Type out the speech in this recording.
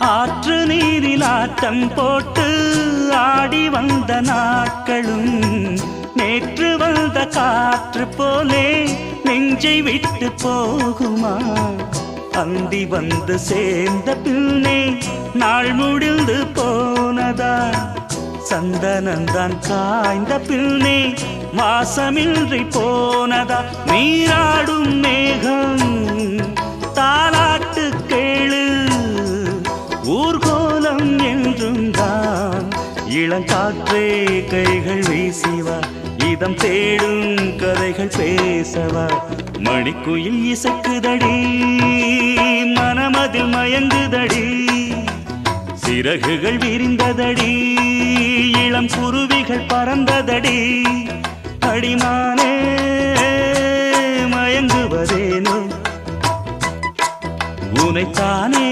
ஆற்று நீரில் ஆட்டம் போட்டு ஆடி வந்த நாட்களும் நேற்று வந்த காற்று போலே நெஞ்சை விட்டு போகுமா? அந்தி வந்து சேர்ந்த பின்னே நாள் முடிந்து போனதா? சந்தனந்தான் காய்ந்த பின்னே வாசமின்றி போனதா? நீராடும் மேகம் தாலாட்டு கேளு, ஊர்கோலம் என்றும் தான். இளங்காற்றே கைகள் வீசிவா, இதம் தேடும் கதைகள் பேசவா? மணிக்குயில் இசைக்குதடி, மனமதில் மயங்குதடி, சிறகுகள் விரிந்ததடி, இளம் குருவிகள் பறந்ததடி. அடிமானே மயங்குவதேனோ, உனைத்தானே